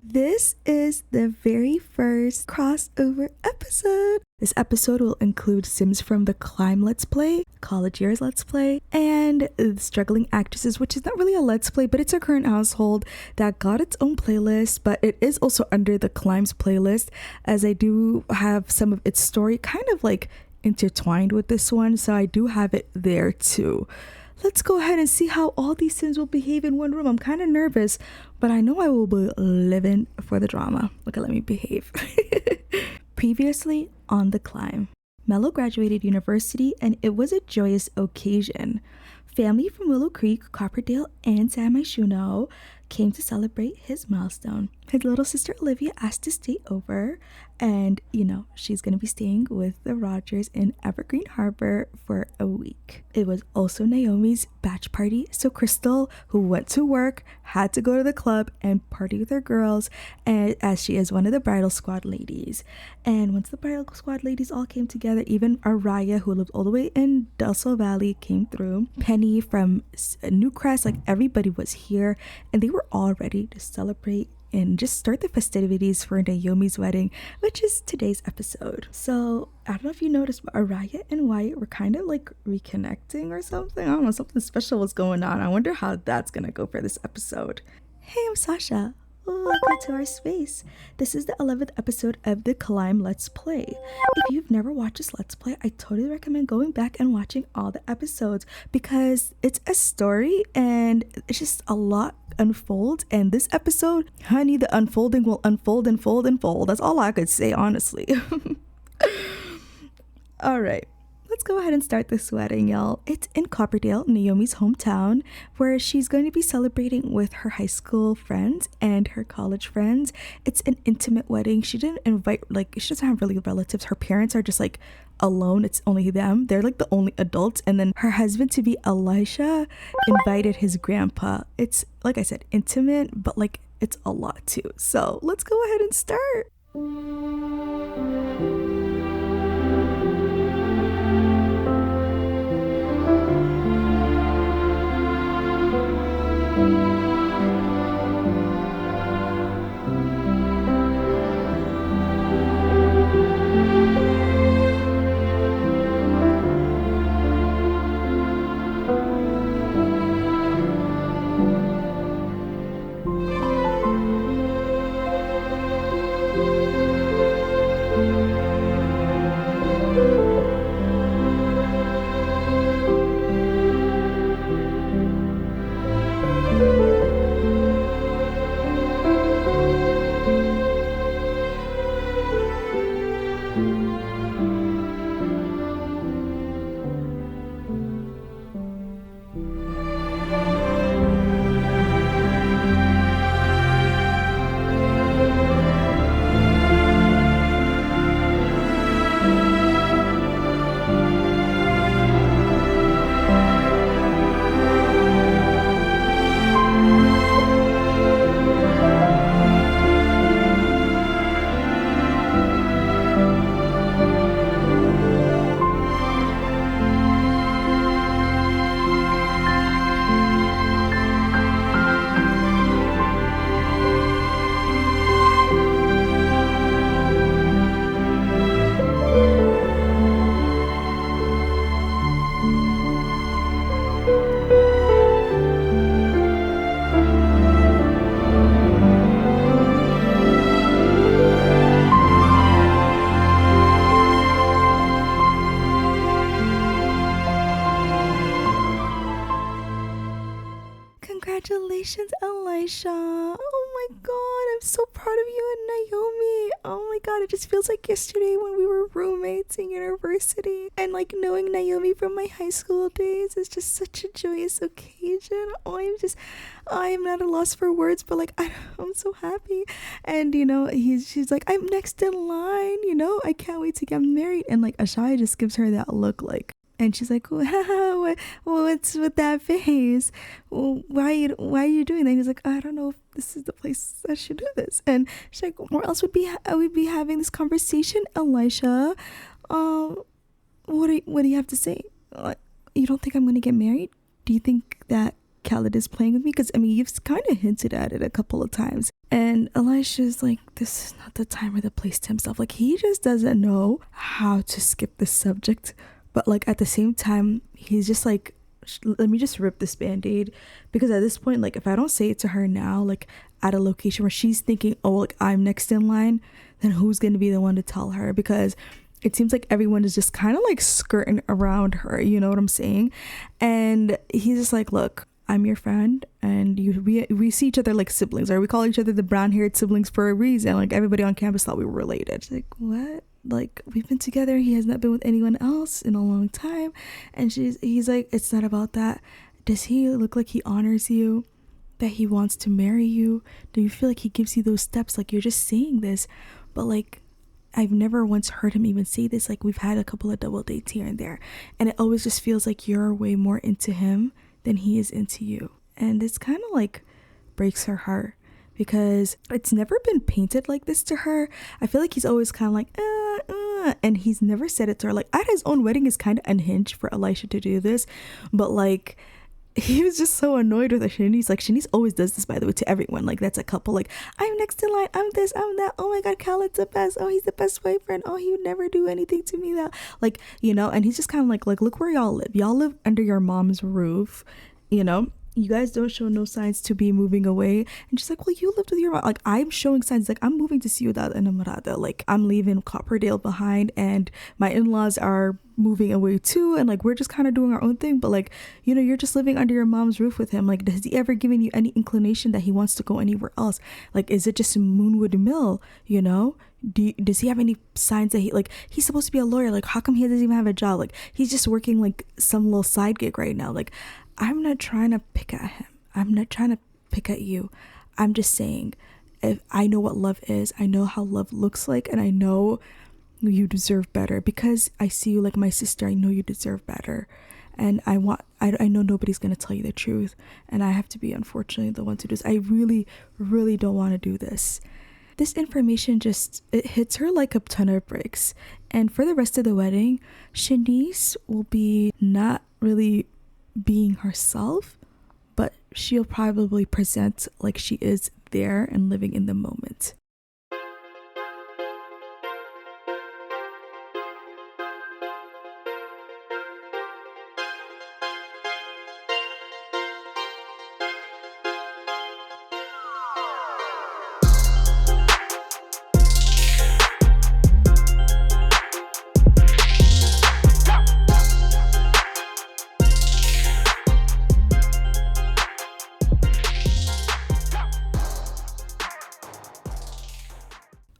This is the very first crossover episode. This episode will include Sims from the Climb Let's Play, College Years Let's Play, and Struggling Actresses, which is not really a Let's Play, but it's a current household that got its own playlist, but it is also under the Climbs playlist, as I do have some of its story kind of like intertwined with this one, so I do have it there too. Let's go ahead and see how all these Sims will behave in one room. I'm kind of nervous, but I know I will be living for the drama. Look, let me behave. Previously on The Climb, Melo graduated university and it was a joyous occasion. Family from Willow Creek, Copperdale, and San Myshuno came to celebrate his milestone. His little sister Olivia asked to stay over, and she's gonna be staying with the Rogers in Evergreen Harbor for a week. It was also Naomi's batch party, so Krystle, who went to work, had to go to the club and party with her girls, and as she is one of the bridal squad ladies. And once the bridal squad ladies all came together, even Araya, who lived all the way in Del Sol Valley, came through. Penny from Newcrest, like everybody was here, and they were all ready to celebrate and just start the festivities for Naomi's wedding, which is today's episode. So I don't know if you noticed, but Araya and Wyatt were kind of like reconnecting or something. I don't know, something special was going on. I wonder how that's gonna go for this episode. Hey, I'm Sasha. Welcome to our space. This is the 11th episode of the Climb Let's Play. If you've never watched this Let's Play, I totally recommend going back and watching all the episodes because it's a story and it's just a lot unfolds. And this episode, honey, the unfolding will unfold and fold and fold. That's all I could say, honestly. All right. Let's go ahead and start this wedding, y'all. It's in Copperdale, Naomi's hometown, where she's going to be celebrating with her high school friends and her college friends. It's an intimate wedding. She didn't invite, she doesn't have really relatives. Her parents are just alone. It's only them. They're the only adults. And then her husband to be Elisha invited his grandpa. It's, like I said, intimate, but it's a lot too. So let's go ahead and start. Congratulations, Elisha. Oh my god, I'm so proud of you and Naomi. Oh my god, it just feels like yesterday when we were roommates in university. And knowing Naomi from my high school days is just such a joyous occasion. I'm at a loss for words, but I'm so happy. And she's like, I'm next in line, I can't wait to get married. And Ashaya just gives her that look and she's like, what's with that face? Why are you doing that? And he's like, I don't know if this is the place I should do this. And she's like, where else would we be having this conversation, Elisha? What do you have to say? You don't think I'm going to get married? Do you think that Khaled is playing with me? Because, I mean, you've kind of hinted at it a couple of times. And Elisha's like, this is not the time or the place to himself. Like, he just doesn't know how to skip this subject. But, like, at the same time, he's just like, let me just rip this band-aid. Because at this point, like, if I don't say it to her now, like, at a location where she's thinking, oh, like, I'm next in line, then who's going to be the one to tell her? Because it seems like everyone is just kind of like skirting around her, you know what I'm saying? And he's just like, look, I'm your friend, and we see each other like siblings, or we call each other the brown-haired siblings for a reason. Like, everybody on campus thought we were related. Like, what? Like, we've been together. He has not been with anyone else in a long time. And he's like, it's not about that. Does he look like he honors you? That he wants to marry you? Do you feel like he gives you those steps? Like, you're just saying this, but like, I've never once heard him even say this. Like, we've had a couple of double dates here and there, and it always just feels like you're way more into him than he is into you. And it's kind of like breaks her heart, because it's never been painted like this to her. I feel like he's always kind of like, and he's never said it to her. Like, at his own wedding is kind of unhinged for Elisha to do this, but like, he was just so annoyed with Shanice. Like, Shanice always does this, by the way, to everyone. Like, that's a couple. Like, I'm next in line. I'm this. I'm that. Oh my God, Khaled's the best. Oh, he's the best boyfriend. Oh, he would never do anything to me. That, like, you know. And he's just kind of like, look where y'all live. Y'all live under your mom's roof. You know, you guys don't show no signs to be moving away. And she's like, well, you lived with your mom. Like, I'm showing signs. Like, I'm moving to Ciudad Enamorada. Like, I'm leaving Copperdale behind, and my in-laws are moving away too, and like, we're just kind of doing our own thing. But like, you know, you're just living under your mom's roof with him. Like, has he ever given you any inclination that he wants to go anywhere else? Like, is it just Moonwood Mill? You know, does he have any signs that he's supposed to be a lawyer? Like, how come he doesn't even have a job? Like, he's just working like some little side gig right now. Like, I'm not trying to pick at him. I'm not trying to pick at you. I'm just saying, if I know what love is, I know how love looks like, and I know you deserve better, because I see you like my sister. I know you deserve better, and I know nobody's gonna tell you the truth, and I have to be, unfortunately, the one to do this. I really, really don't want to do this. This information just, it hits her like a ton of bricks. And for the rest of the wedding, Shanice will be not really being herself, but she'll probably present like she is there and living in the moment.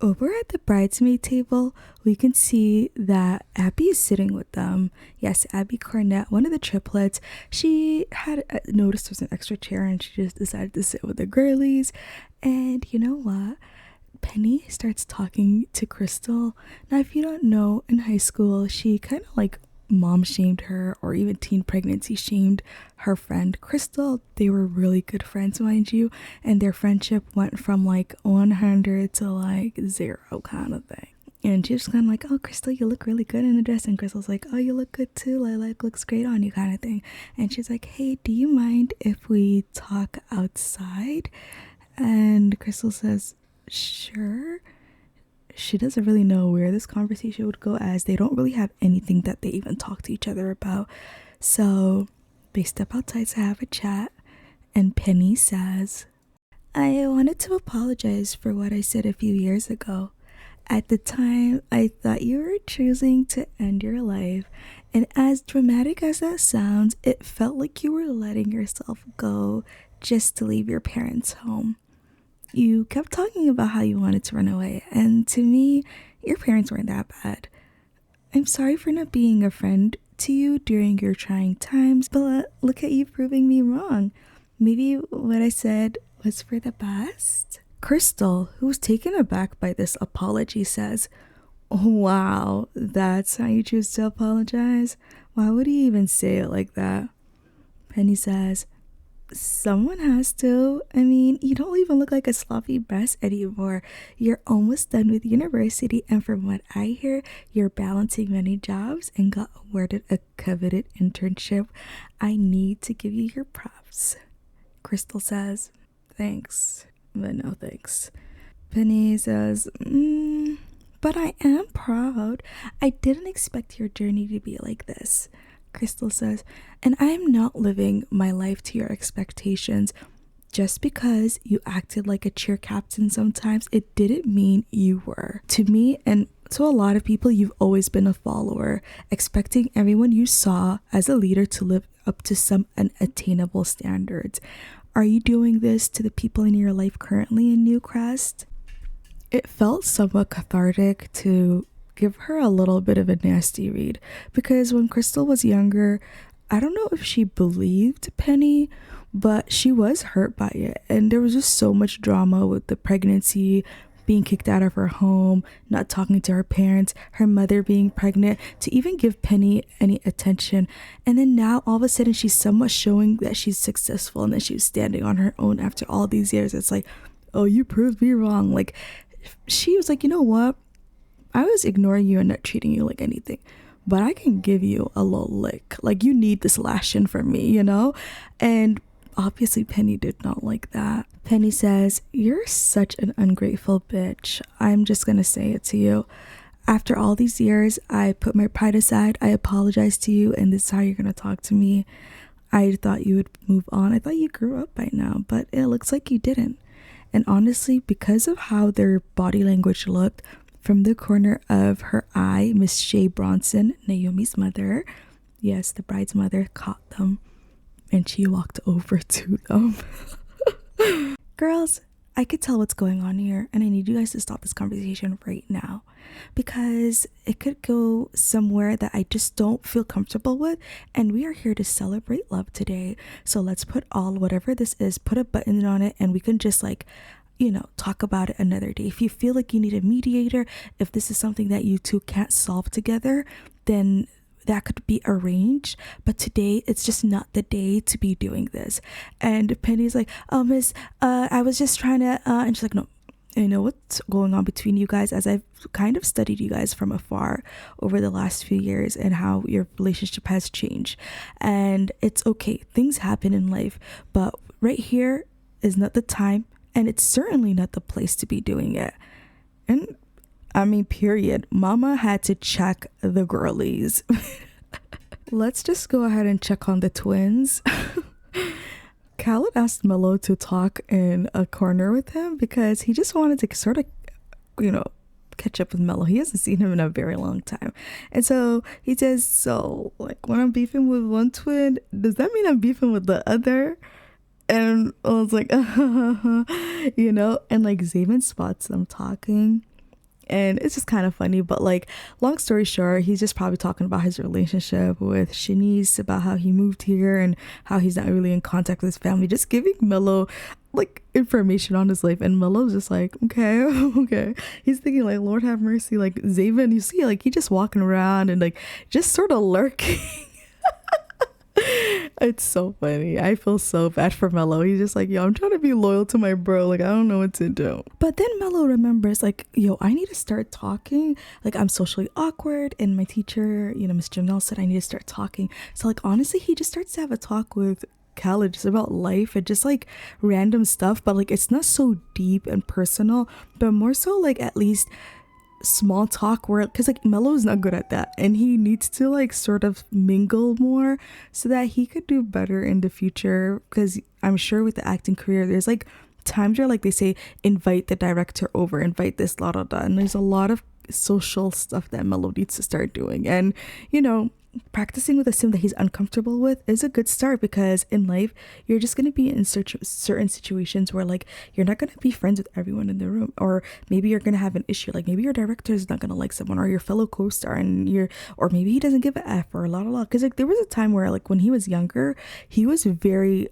Over at the bridesmaid table, we can see that Abby is sitting with them. Yes, Abby Cornett, one of the triplets. She had noticed there's an extra chair, and she just decided to sit with the girlies. And you know what? Penny starts talking to Krystle. Now, if you don't know, in high school, she kind of like mom shamed her, or even teen pregnancy shamed her friend Krystle. They were really good friends, mind you, and their friendship went from like 100 to like 0 kind of thing. And she was kind of like, oh, Krystle, you look really good in the dress. And Krystle's like, oh, you look good too. Like looks great on you kind of thing. And she's like, hey, do you mind if we talk outside? And Krystle says, sure. She doesn't really know where this conversation would go, as they don't really have anything that they even talk to each other about. So they step outside to have a chat, and Penny says, I wanted to apologize for what I said a few years ago. At the time, I thought you were choosing to end your life, and as dramatic as that sounds, it felt like you were letting yourself go just to leave your parents' home. You kept talking about how you wanted to run away, and to me, your parents weren't that bad. I'm sorry for not being a friend to you during your trying times, but look at you proving me wrong. Maybe what I said was for the best? Krystle, who's taken aback by this apology, says, wow, that's how you choose to apologize? Why would you even say it like that? Penny says, someone has to. I mean, you don't even look like a sloppy mess anymore. You're almost done with university, and from what I hear, you're balancing many jobs and got awarded a coveted internship. I need to give you your props. Krystle says, thanks, but no thanks. Penny says, but I am proud. I didn't expect your journey to be like this. Krystle says, and I am not living my life to your expectations. Just because you acted like a cheer captain sometimes, it didn't mean you were. To me and to a lot of people, you've always been a follower, expecting everyone you saw as a leader to live up to some unattainable standards. Are you doing this to the people in your life currently in Newcrest? It felt somewhat cathartic to give her a little bit of a nasty read, because when Krystle was younger, I don't know if she believed Penny, but she was hurt by it. And there was just so much drama with the pregnancy, being kicked out of her home, not talking to her parents, her mother being pregnant, to even give Penny any attention. And then now all of a sudden she's somewhat showing that she's successful and that she's standing on her own after all these years. It's like, oh, you proved me wrong. Like, she was like, you know what? I was ignoring you and not treating you like anything, but I can give you a little lick. Like, you need this lashing from me, you know? And obviously Penny did not like that. Penny says, you're such an ungrateful bitch. I'm just gonna say it to you. After all these years, I put my pride aside. I apologize to you, and this is how you're gonna talk to me. I thought you would move on. I thought you grew up by now, but it looks like you didn't. And honestly, because of how their body language looked, from the corner of her eye, Miss Shea Bronson, Naomi's mother, yes, the bride's mother, caught them, and she walked over to them. Girls, I could tell what's going on here, and I need you guys to stop this conversation right now, because it could go somewhere that I just don't feel comfortable with, and we are here to celebrate love today. So let's put whatever this is, put a button on it, and we can just talk about it another day. If you feel like you need a mediator, if this is something that you two can't solve together, then that could be arranged, but today it's just not the day to be doing this. And Penny's like, oh, miss, I was just trying to, and she's like, no, I know what's going on between you guys, as I've kind of studied you guys from afar over the last few years and how your relationship has changed. And it's okay, things happen in life, but right here is not the time, and it's certainly not the place to be doing it. And I mean, period. Mama had to check the girlies. Let's just go ahead and check on the twins. Khaled asked Melo to talk in a corner with him because he just wanted to sort of, catch up with Melo. He hasn't seen him in a very long time. And so he says, so, like, when I'm beefing with one twin, does that mean I'm beefing with the other? And I was like, and like Zayvon spots them talking. And it's just kind of funny, but like, long story short, he's just probably talking about his relationship with Shanice, about how he moved here and how he's not really in contact with his family, just giving Melo like information on his life. And Melo's just like, okay. He's thinking like, Lord have mercy, like Zayvon, you see, like he just walking around and like just sort of lurking. It's so funny. I feel so bad for Melo. He's just like, yo, I'm trying to be loyal to my bro. Like, I don't know what to do. But then Melo remembers, like, yo, I need to start talking. Like, I'm socially awkward. And my teacher, Miss Jamel said I need to start talking. So, like, honestly, he just starts to have a talk with Khaled just about life and just like random stuff. But like, it's not so deep and personal, but more so like at least small talk, where because like Melo's not good at that, and he needs to like sort of mingle more so that he could do better in the future. Because I'm sure with the acting career, there's like times where like they say invite the director over, invite this la da da, and there's a lot of social stuff that Melo needs to start doing. And practicing with a sim that he's uncomfortable with is a good start, because in life you're just going to be in certain situations where like you're not going to be friends with everyone in the room, or maybe you're going to have an issue, like maybe your director is not going to like someone, or your fellow co-star, or maybe he doesn't give a F, or la la la. Because like there was a time where like when he was younger, he was very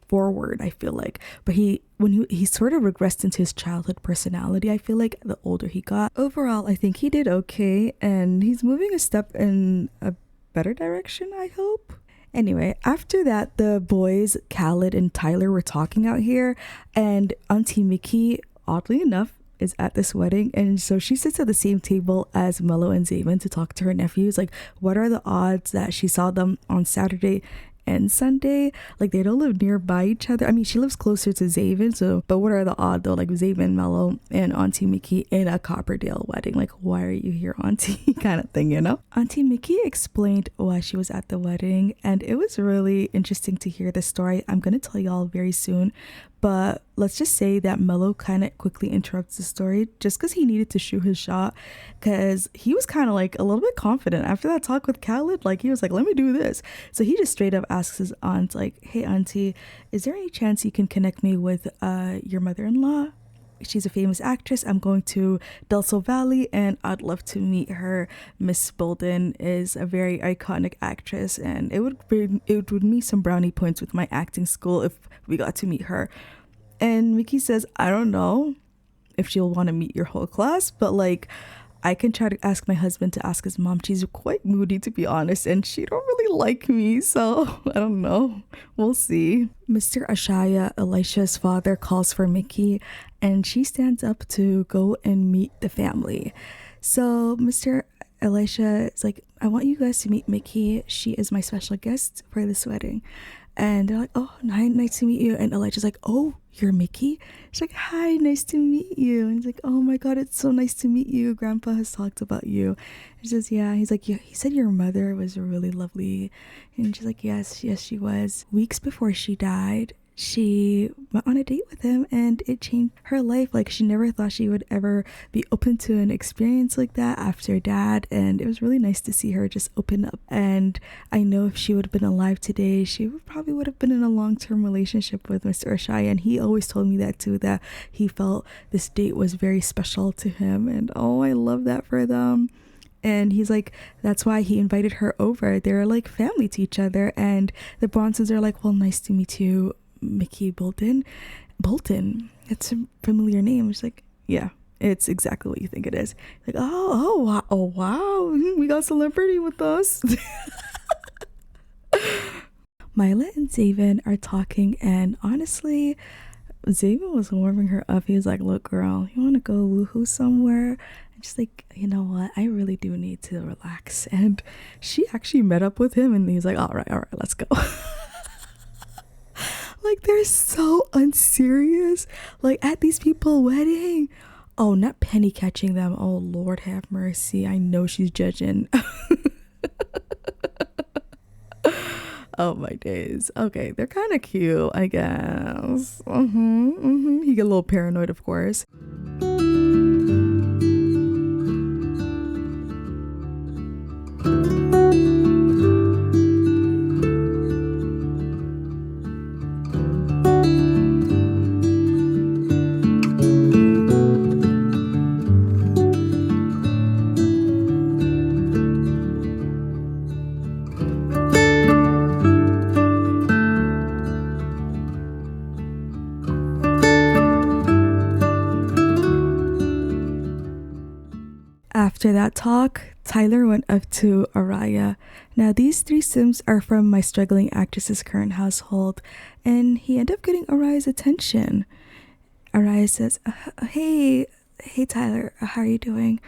forward, I feel like, but when he sort of regressed into his childhood personality, I feel like, the older he got. Overall, I think he did okay, and he's moving a step in a better direction, I hope. Anyway, after that, the boys, Khaled and Tyler, were talking out here, and Auntie Mickey, oddly enough, is at this wedding, and so she sits at the same table as Melo and Zayvon to talk to her nephews. Like, what are the odds that she saw them on Saturday and Sunday. Like they don't live nearby each other. I mean, she lives closer to Zaven, so but what are the odds though? Like Zaven, Melo, and Auntie Mickey in a Copperdale wedding. Like, why are you here, Auntie? Kind of thing, you know? Auntie Mickey explained why she was at the wedding, and it was really interesting to hear the story. I'm gonna tell y'all very soon. But let's just say that Melo kind of quickly interrupts the story just because he needed to shoot his shot, because he was kind of like a little bit confident after that talk with Khaled. Like he was like, let me do this. So he just straight up asks his aunt, like, hey auntie, is there any chance you can connect me with your mother-in-law? She's a famous actress. I'm going to Del Sol Valley and I'd love to meet her. Miss Bolden is a very iconic actress, and it would me some brownie points with my acting school if we got to meet her. And Mickey says, I don't know if she'll want to meet your whole class, but like I can try to ask my husband to ask his mom. She's quite moody, to be honest, and she don't really like me, so I don't know. We'll see. Mr. Ashaya, Elisha's father, calls for Mickey, and she stands up to go and meet the family. So Mr. Elisha is like, I want you guys to meet Mickey. She is my special guest for this wedding. And they're like, oh, nice to meet you. And Elijah's like, oh, you're Mickey? She's like, hi, nice to meet you. And he's like, oh my God, it's so nice to meet you. Grandpa has talked about you. She says, yeah. He's like, yeah, he said your mother was really lovely. And she's like, yes, she was. Weeks before she died, she went on a date with him, and it changed her life. Like she never thought she would ever be open to an experience like that after dad, and it was really nice to see her just open up. And I know if she would have been alive today, she probably would have been in a long-term relationship with Mr. Ashaya, and he always told me that too, that he felt this date was very special to him. And oh, I love that for them. And he's like, that's why he invited her over. They're like family to each other. And the Bronsons are like, well, nice to meet you, Mickey Bolton. It's a familiar name. She's like, yeah, it's exactly what you think it is. Like, oh wow, we got celebrity with us. Mila and Zaven are talking, and honestly, Zaven was warming her up. He was like, look girl, you want to go woohoo somewhere? And she's like, you know what, I really do need to relax. And she actually met up with him, and he's like, all right, let's go. Like, they're so unserious, like at these people's wedding. Oh, not Penny catching them. Oh, Lord have mercy. I know she's judging. Oh my days. Okay, they're kind of cute, I guess. He get a little paranoid, of course. After that talk, Tyler went up to Araya. Now, these three Sims are from my struggling actress's current household, and he ended up getting Araya's attention. Araya says, hey Tyler, how are you doing?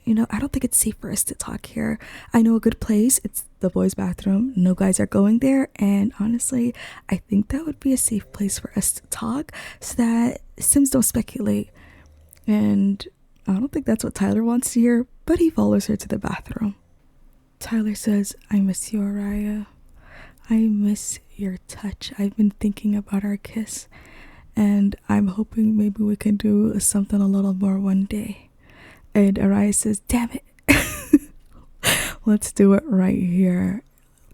You know, I don't think it's safe for us to talk here. I know a good place. It's the boys' bathroom. No guys are going there, and honestly, I think that would be a safe place for us to talk so that Sims don't speculate. And I don't think that's what Tyler wants to hear, but he follows her to the bathroom. Tyler says, I miss you, Araya. I miss your touch. I've been thinking about our kiss, and I'm hoping maybe we can do something a little more one day. And Araya says, damn it. Let's do it right here.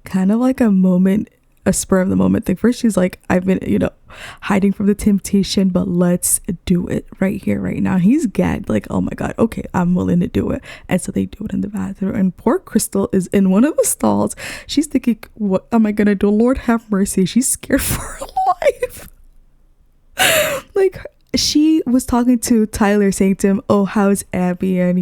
Kind of like a spur of the moment thing. First, she's like, I've been, hiding from the temptation, but let's do it right here, right now. He's gagged, like, oh my God, okay, I'm willing to do it. And so they do it in the bathroom. And poor Krystle is in one of the stalls. She's thinking, what am I gonna do? Lord have mercy. She's scared for her life. Like, she was talking to Tyler, saying to him, oh, how's Abby? And,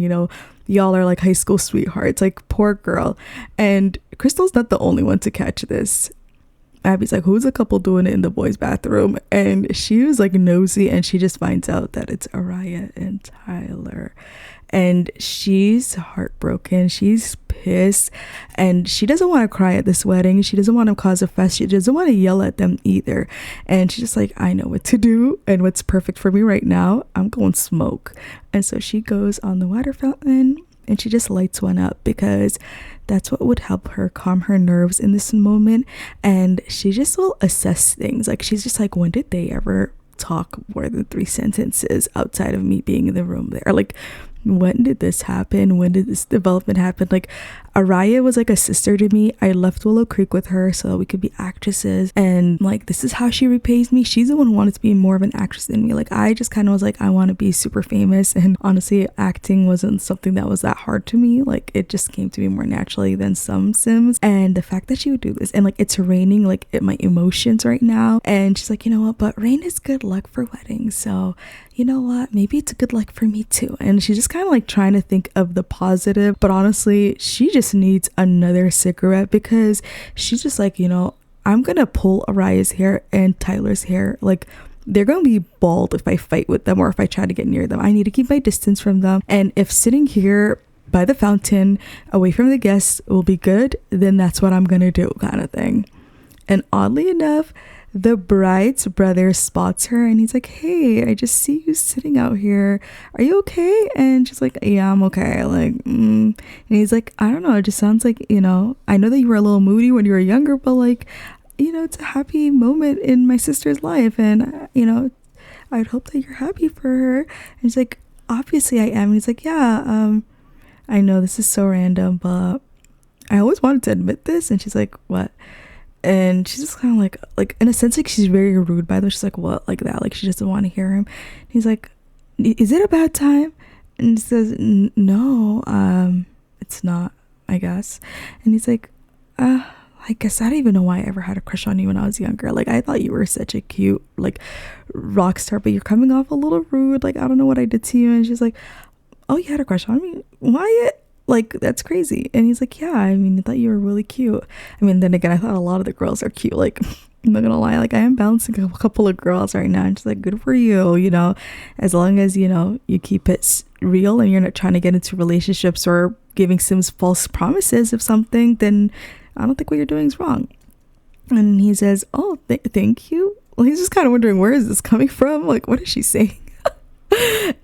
y'all are like high school sweethearts. Like, poor girl. And Krystle's not the only one to catch this. Abby's like, who's a couple doing it in the boys' bathroom? And she was like nosy, and she just finds out that it's Araya and Tyler. and she's heartbroken. She's pissed, and she doesn't want to cry at this wedding. She doesn't want to cause a fuss. She doesn't want to yell at them either. And she's just like, I know what to do and what's perfect for me right now. I'm going smoke. And so she goes on the water fountain and she just lights one up because that's what would help her calm her nerves in this moment. And she just will assess things. Like, she's just like, when did they ever talk more than 3 sentences outside of me being in the room there? Like, when did this happen? When did this development happen? Like, Araya was like a sister to me. I left Willow Creek with her so that we could be actresses, and like, this is how she repays me. She's the one who wanted to be more of an actress than me. Like, I just kind of was like, I want to be super famous, and honestly, acting wasn't something that was that hard to me. Like, it just came to me more naturally than some Sims. And the fact that she would do this, and like, it's raining, like, my emotions right now, and she's like, you know what, but rain is good luck for weddings, so you know what, maybe it's a good luck for me too. And she's just kind of like trying to think of the positive, but honestly, she just needs another cigarette because she's just like, you know, I'm gonna pull Araya's hair and Tyler's hair. Like, they're gonna be bald if I fight with them or if I try to get near them. I need to keep my distance from them, and if sitting here by the fountain away from the guests will be good, then that's what I'm gonna do, kind of thing. And oddly enough, the bride's brother spots her and he's like, hey, I just see you sitting out here. Are you okay? And she's like, yeah, I'm okay. Like, And he's like, I don't know. It just sounds like, you know, I know that you were a little moody when you were younger, but like, you know, it's a happy moment in my sister's life. And, you know, I'd hope that you're happy for her. And she's like, obviously I am. And he's like, yeah, I know this is so random, but I always wanted to admit this. And she's like, what? And she's just kind of like in a sense, like, she's very rude by the way. She's like, what, like that? Like, she doesn't want to hear him. And he's like, is it a bad time? And he says, no, it's not, I guess. And he's like, I guess I don't even know why I ever had a crush on you when I was younger. Like, I thought you were such a cute, like, rock star, but you're coming off a little rude. Like, I don't know what I did to you. And she's like, oh, you had a crush on me? Why? Like, that's crazy. And he's like, yeah, I mean, I thought you were really cute. I mean, then again, I thought a lot of the girls are cute. Like, I'm not gonna lie, like, I am balancing a couple of girls right now, and she's like, good for you, you know, as long as, you know, you keep it real and you're not trying to get into relationships or giving Sims false promises of something, then I don't think what you're doing is wrong. And he says, oh, thank you. Well, he's just kind of wondering, where is this coming from? Like, what is she saying?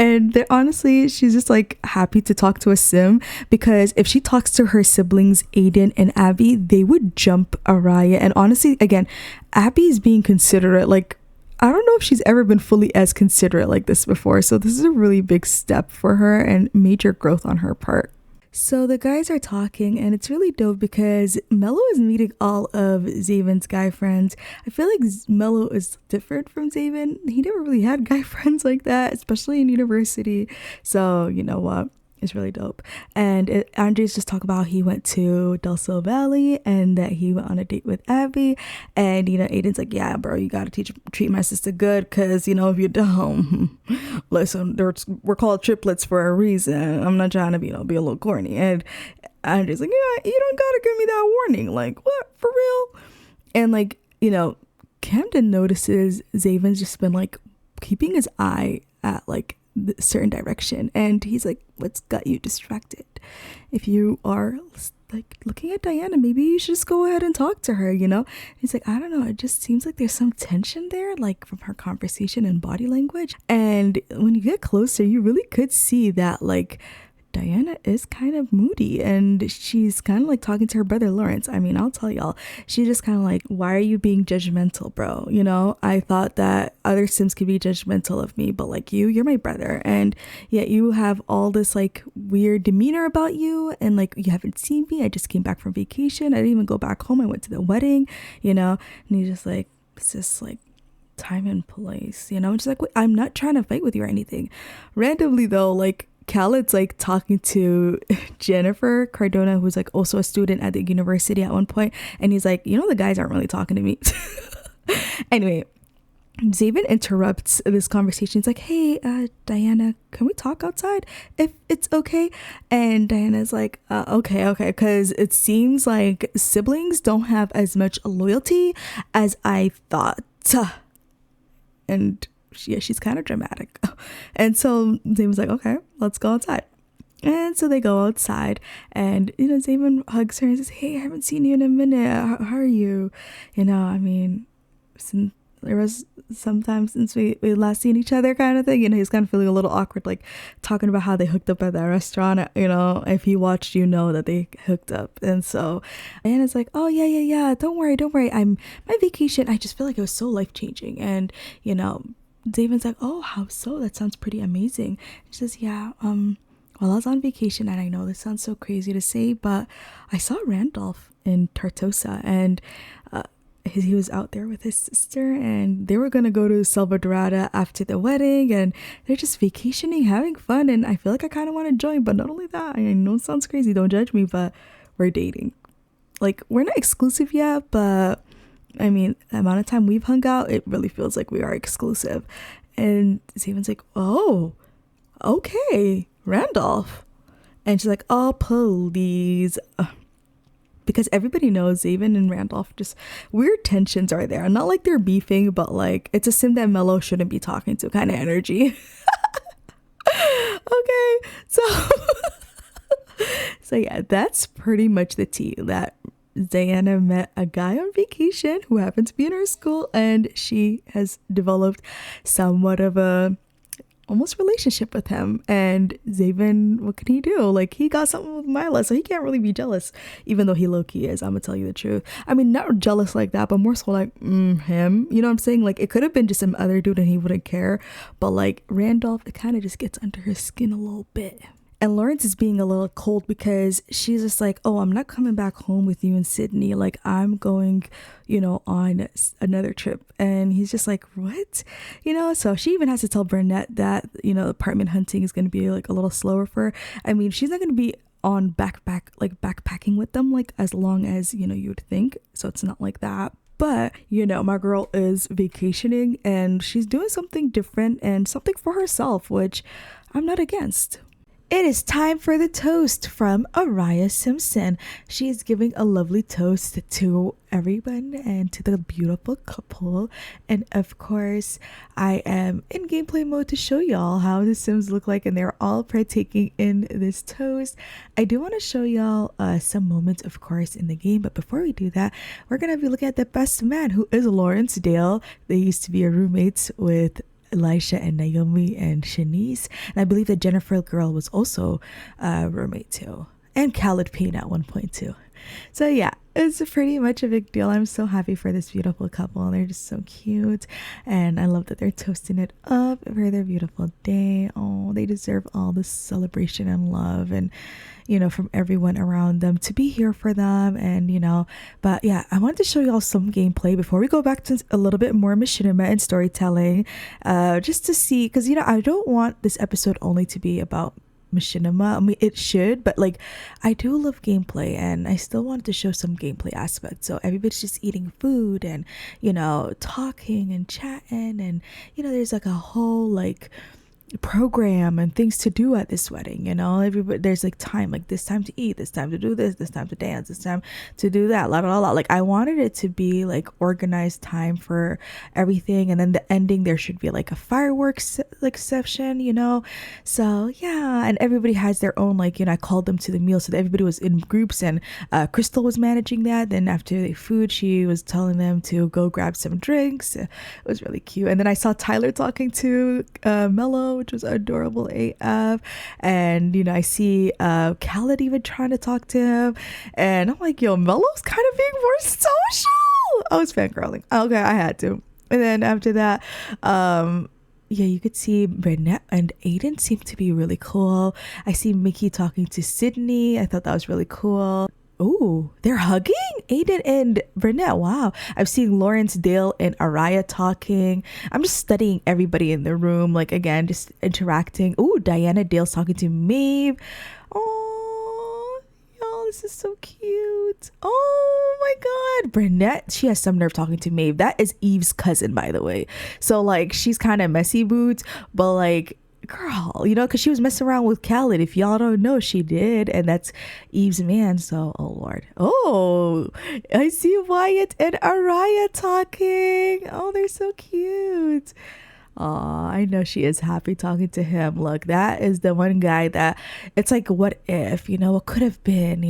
And honestly, she's just like happy to talk to a Sim, because if she talks to her siblings Aiden and Abby, they would jump Araya. And honestly, again, Abby is being considerate. Like, I don't know if she's ever been fully as considerate like this before, so this is a really big step for her and major growth on her part. So the guys are talking, and it's really dope because Melo is meeting all of Zaven's guy friends. I feel like Melo is different from Zaven. He never really had guy friends like that, especially in university. So, you know what? It's really dope. And Andres just talked about he went to Del Sol Valley and that he went on a date with Abby. And, you know, Aiden's like, yeah, bro, you got to treat my sister good, because, you know, if you don't, listen, we're called triplets for a reason. I'm not trying to, you know, be a little corny. And Andres like, yeah, you don't got to give me that warning. Like, what? For real? And, like, you know, Camden notices Zaven's just been, like, keeping his eye at, like, certain direction, and he's like, what's got you distracted? If you are like looking at Diana, maybe you should just go ahead and talk to her, you know? And he's like, I don't know, it just seems like there's some tension there, like from her conversation and body language. And when you get closer, you really could see that, like, Diana is kind of moody, and she's kind of like talking to her brother Lawrence. I mean, I'll tell y'all, she's just kind of like, why are you being judgmental, bro? You know, I thought that other Sims could be judgmental of me, but like, you're my brother, and yet you have all this like weird demeanor about you, and like, you haven't seen me. I just came back from vacation. I didn't even go back home. I went to the wedding, you know? And he's just like, it's just like time and place, you know? And she's like, wait, I'm not trying to fight with you or anything. Randomly though, like, Khaled's like talking to Jennifer Cardona, who's like also a student at the university at one point, and he's like, you know, the guys aren't really talking to me. Anyway, Zaven interrupts this conversation. He's like, hey, Diana, can we talk outside if it's okay? And Diana's like, okay, because it seems like siblings don't have as much loyalty as I thought. And yeah, she's kind of dramatic. And so Zaven's like, okay, let's go outside. And so they go outside, and Zayvon hugs her and says, "Hey, I haven't seen you in a minute. How are you?" I mean, since there was sometimes since we last seen each other, kind of thing. He's kind of feeling a little awkward, like talking about how they hooked up at that restaurant. If you watched, that they hooked up. And so Diana's like, "Oh yeah, don't worry, I'm my vacation, I just feel like it was so life-changing." And David's like, "Oh, how so? That sounds pretty amazing." She says, "Yeah, well, I was on vacation, and I know this sounds so crazy to say, but I saw Randolph in Tartosa, and he was out there with his sister, and they were gonna go to Salvadorada after the wedding, and they're just vacationing, having fun, and I feel like I kind of want to join. But not only that, I know it sounds crazy, don't judge me, but we're dating. Like, we're not exclusive yet, but I mean, the amount of time we've hung out, it really feels like we are exclusive." And Zayvon's like, "Oh, okay, Randolph." And she's like, "Oh, please." Because everybody knows Zayvon and Randolph, just weird tensions are there. Not like they're beefing, but like it's a sim that Melo shouldn't be talking to kind of energy. Okay, so so yeah, that's pretty much the tea. That Diana met a guy on vacation who happened to be in her school, and she has developed somewhat of a almost relationship with him. And Zayvon, what can he do? Like, he got something with Mila, so he can't really be jealous, even though he low-key is. I'm gonna tell you the truth. I mean, not jealous like that, but more so like him, you know what I'm saying? Like, it could have been just some other dude and he wouldn't care, but like Randolph, it kind of just gets under his skin a little bit. And Lawrence is being a little cold because she's just like, "Oh, I'm not coming back home with you in Sydney. Like, I'm going, on another trip." And he's just like, "What?" So she even has to tell Burnett that, apartment hunting is going to be like a little slower for her. I mean, she's not going to be on backpacking with them, like as long as, you would think. So it's not like that. But, my girl is vacationing and she's doing something different and something for herself, which I'm not against. It is time for the toast from Araya Simpson. She is giving a lovely toast to everyone and to the beautiful couple. And of course, I am in gameplay mode to show y'all how the Sims look like, and they're all partaking in this toast. I do want to show y'all some moments, of course, in the game. But before we do that, we're going to be looking at the best man, who is Lawrence Dale. They used to be roommates with Elisha and Naomi and Shanice, and I believe that Jennifer girl was also a roommate too, and Khaled Payne at one point too. So yeah, it's pretty much a big deal. I'm so happy for this beautiful couple. They're just so cute, and I love that they're toasting it up for their beautiful day. Oh, they deserve all the celebration and love, and from everyone around them, to be here for them. And but yeah, I wanted to show y'all some gameplay before we go back to a little bit more machinima and storytelling, just to see, because I don't want this episode only to be about machinima. I mean, it should, but like, I do love gameplay, and I still wanted to show some gameplay aspects. So everybody's just eating food and talking and chatting, and there's like a whole like program and things to do at this wedding. Everybody, there's like time, like this time to eat, this time to do this time to dance, this time to do that, la la la. Like, I wanted it to be like organized time for everything, and then the ending there should be like a fireworks like session, so yeah. And everybody has their own, like, I called them to the meal, so that everybody was in groups, and Krystle was managing that. Then after the food, she was telling them to go grab some drinks. It was really cute. And then I saw Tyler talking to Melo, which was adorable AF. And I see Khaled even trying to talk to him, and I'm like, yo, Melo's kind of being more social. I was fangirling. Okay, I had to. And then after that, yeah, you could see Burnett and Aiden seem to be really cool. I see Mickey talking to Sydney. I thought that was really cool. Oh, they're hugging? Aiden and Burnett. Wow. I've seen Lawrence, Dale, and Araya talking. I'm just studying everybody in the room. Like, again, just interacting. Oh, Diana Dale's talking to Maeve. Oh, y'all, this is so cute. Oh my God. Burnett, she has some nerve talking to Maeve. That is Eve's cousin, by the way. So, like, she's kind of messy boots, but like, girl, because she was messing around with Khaled. If y'all don't know, she did, and that's Eve's man. So, oh Lord. Oh, I see Wyatt and Araya talking. Oh, they're so cute. Aw, I know she is happy talking to him. Look, that is the one guy that it's like, what if, what could have been,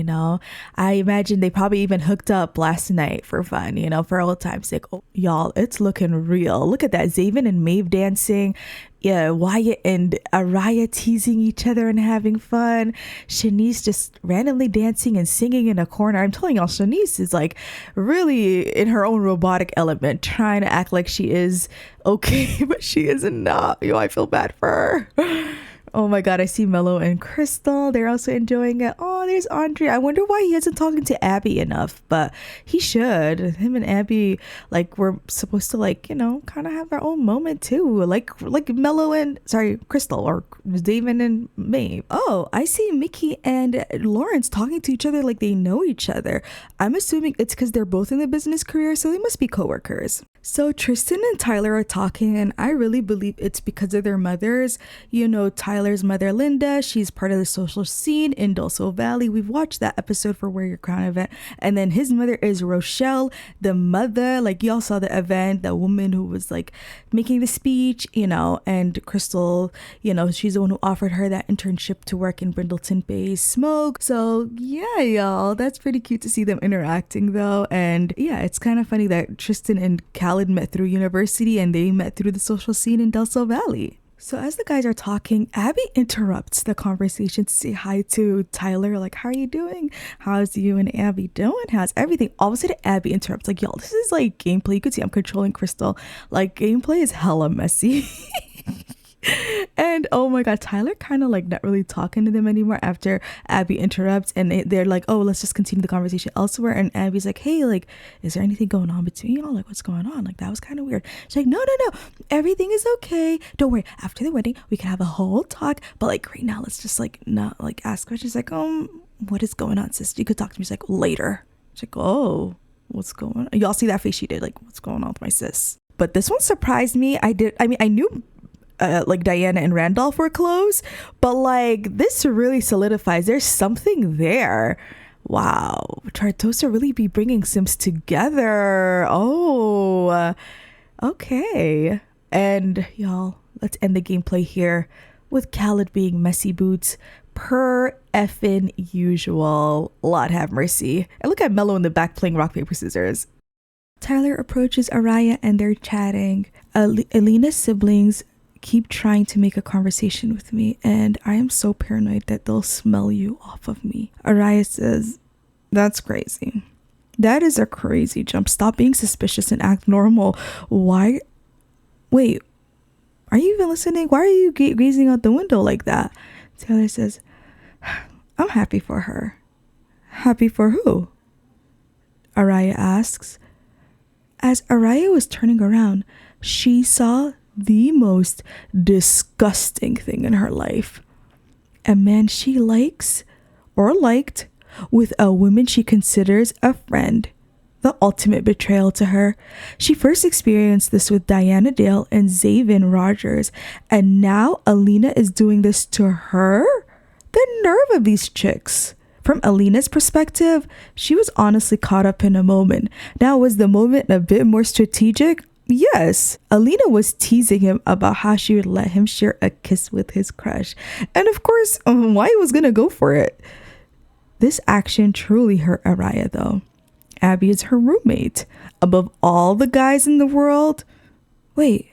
I imagine they probably even hooked up last night for fun, for old time's sake. Oh, y'all, it's looking real. Look at that. Zaven and Maeve dancing. Yeah, Wyatt and Araya teasing each other and having fun. Shanice just randomly dancing and singing in a corner. I'm telling y'all, Shanice is like really in her own robotic element, trying to act like she is okay, but she is not. I feel bad for her. Oh my god, I see Melo and Krystle. They're also enjoying it. Oh, there's Andre. I wonder why he isn't talking to Abby enough, but he should. Him and Abby, like, we're supposed to, like, kind of have our own moment too. Like Melo and, sorry, Krystle, or David and Maeve. Oh, I see Mickey and Lawrence talking to each other like they know each other. I'm assuming it's because they're both in the business career, so they must be coworkers. So Tristan and Tyler are talking, and I really believe it's because of their mothers. Tyler's mother, Linda, she's part of the social scene in Dulce Valley. We've watched that episode for Wear Your Crown event. And then his mother is Rochelle, the mother, like y'all saw the event, the woman who was like making the speech, and Krystle, she's the one who offered her that internship to work in Brindleton Bay's smoke. So yeah, y'all, that's pretty cute to see them interacting though. And yeah, it's kind of funny that Tristan and Khaled met through university and they met through the social scene in Dulce Valley. So as the guys are talking, Abby interrupts the conversation to say hi to Tyler, like, how are you doing? How's you and Abby doing? How's everything? All of a sudden, Abby interrupts, like, yo, this is like gameplay. You could see I'm controlling Krystle. Like, gameplay is hella messy. And oh my god, Tyler kind of like not really talking to them anymore after Abby interrupts, and they're like, oh, let's just continue the conversation elsewhere. And Abby's like, hey, like, is there anything going on between y'all? Like, what's going on? Like, that was kind of weird. She's like, no, everything is okay, don't worry, after the wedding we can have a whole talk, but like right now let's just like not like ask questions. Like, what is going on, sis? You could talk to me. She's like, later. She's like, oh, what's going on? Y'all see that face she did, like, what's going on with my sis? But this one surprised me. I knew like Diana and Randolph were close, but like this really solidifies there's something there. Wow, Chartosa really be bringing Sims together. Oh, okay. And y'all, let's end the gameplay here with Khaled being messy boots per effing usual. Lord have mercy. And look at Melo in the back playing rock paper scissors. Tyler approaches Araya and they're chatting. Elena's siblings keep trying to make a conversation with me, and I am so paranoid that they'll smell you off of me. Araya says, that's crazy. That is a crazy jump. Stop being suspicious and act normal. Why? Wait, are you even listening? Why are you gazing out the window like that? Taylor says, I'm happy for her. Happy for who? Araya asks. As Araya was turning around, she saw the most disgusting thing in her life. A man she likes or liked with a woman she considers a friend. The ultimate betrayal to her. She first experienced this with Diana Dale and Zaven Rogers, and now Alina is doing this to her? The nerve of these chicks. From Alina's perspective, she was honestly caught up in a moment. Now, was the moment a bit more strategic? Yes, Alina was teasing him about how she would let him share a kiss with his crush. And of course, Wyatt was gonna go for it. This action truly hurt Araya though. Abby is her roommate. Above all the guys in the world. Wait,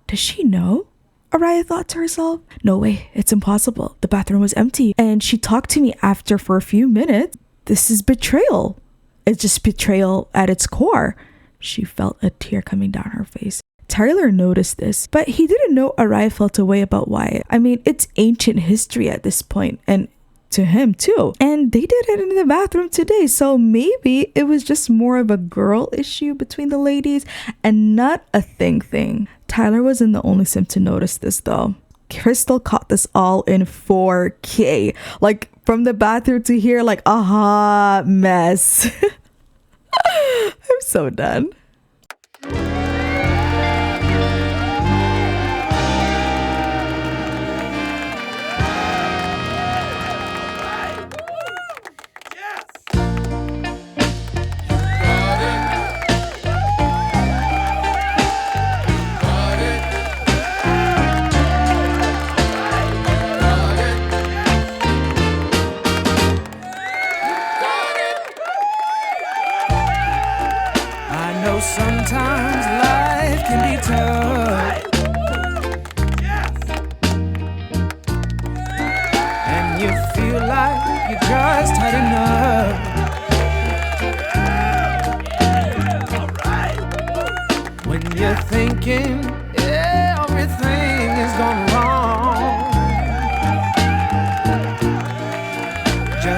does she know? Araya thought to herself. No way, it's impossible. The bathroom was empty and she talked to me after for a few minutes. This is betrayal. It's just betrayal at its core. She felt a tear coming down her face. Tyler noticed this, but he didn't know Araya felt a way about Wyatt. I mean, it's ancient history at this point, and to him too. And they did it in the bathroom today, so maybe it was just more of a girl issue between the ladies and not a thing. Tyler wasn't the only sim to notice this though. Krystle caught this all in 4K. Like from the bathroom to here, like a hot mess. I'm so done.